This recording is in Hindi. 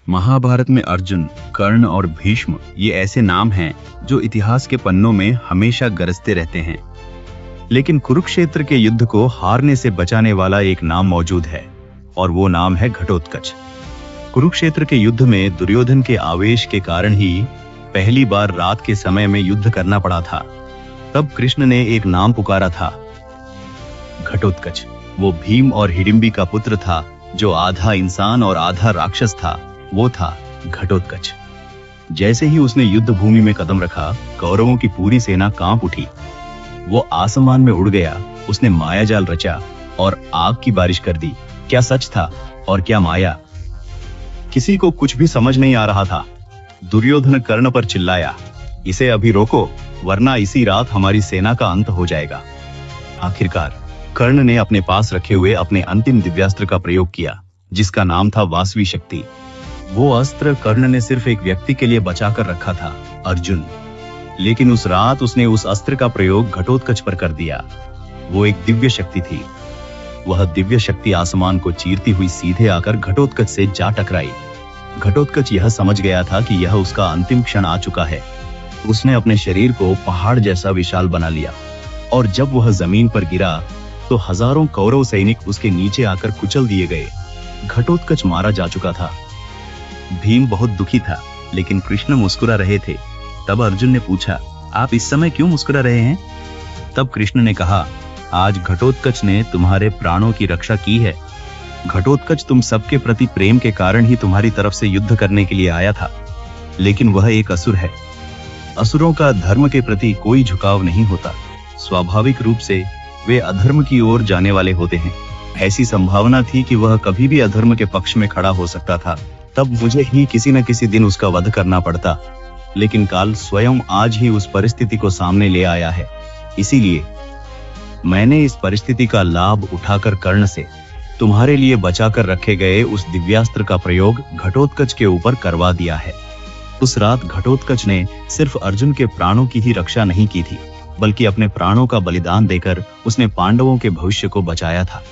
महाभारत में अर्जुन, कर्ण और भीष्म ये ऐसे नाम हैं जो इतिहास के पन्नों में हमेशा गरजते रहते हैं। लेकिन कुरुक्षेत्र के युद्ध को हारने से बचाने वाला एक नाम मौजूद है और वो नाम है घटोत्कच। कुरुक्षेत्र के युद्ध में दुर्योधन के आवेश के कारण ही पहली बार रात के समय में युद्ध करना पड़ा था। तब कृष्ण ने एक नाम पुकारा था, घटोत्कच। वो भीम और हिडिंबी का पुत्र था जो आधा इंसान और आधा राक्षस था, वो था घटोत्कच। जैसे ही उसने युद्ध भूमि में कदम रखा, कौरवों की पूरी सेना कांप उठी। वो आसमान में उड़ गया, उसने मायाजाल रचा और आग की बारिश कर दी। क्या सच था और क्या माया, किसी को कुछ भी समझ नहीं आ रहा था। दुर्योधन कर्ण पर चिल्लाया, इसे अभी रोको वरना इसी रात हमारी सेना का अंत हो जाएगा। आखिरकार कर्ण ने अपने पास रखे हुए अपने अंतिम दिव्यास्त्र का प्रयोग किया, जिसका नाम था वासवी शक्ति। वो अस्त्र कर्ण ने सिर्फ एक व्यक्ति के लिए बचा कर रखा था, अर्जुन। लेकिन उस रात उसने उस अस्त्र का प्रयोग घटोत्कच पर कर दिया। वो एक दिव्य शक्ति थी। वह दिव्य शक्ति आसमान को चीरती हुई सीधे आकर घटोत्कच से जा टकराई। घटोत्कच यह समझ गया था कि यह उसका अंतिम क्षण आ चुका है। उसने अपने शरीर को पहाड़ जैसा विशाल बना लिया और जब वह जमीन पर गिरा तो हजारों कौरव सैनिक उसके नीचे आकर कुचल दिए गए। घटोत्कच मारा जा चुका था। भीम बहुत दुखी था, लेकिन कृष्ण मुस्कुरा रहे थे। तब अर्जुन ने पूछा, आप इस समय क्यों मुस्कुरा रहे हैं? तब कृष्ण ने कहा, आज घटोत्कच ने तुम्हारे प्राणों की रक्षा की है। घटोत्कच तुम सबके प्रति प्रेम के कारण ही तुम्हारी तरफ से युद्ध करने के लिए आया था, लेकिन वह एक असुर है। असुरों का धर्म के प्रति कोई झुकाव नहीं होता। स्वाभाविक रूप से वे अधर्म की ओर जाने वाले होते हैं। ऐसी संभावना थी कि वह कभी भी अधर्म के पक्ष में खड़ा हो सकता था। तब मुझे ही किसी न किसी दिन उसका वध करना पड़ता, लेकिन काल स्वयं आज ही उस परिस्थिति को सामने ले आया है। इसीलिए मैंने इस परिस्थिति का लाभ उठाकर कर्ण से तुम्हारे लिए बचाकर रखे गए उस दिव्यास्त्र का प्रयोग घटोत्कच के ऊपर करवा दिया है। उस रात घटोत्कच ने सिर्फ अर्जुन के प्राणों की ही रक्षा नहीं की थी, बल्कि अपने प्राणों का बलिदान देकर उसने पांडवों के भविष्य को बचाया था।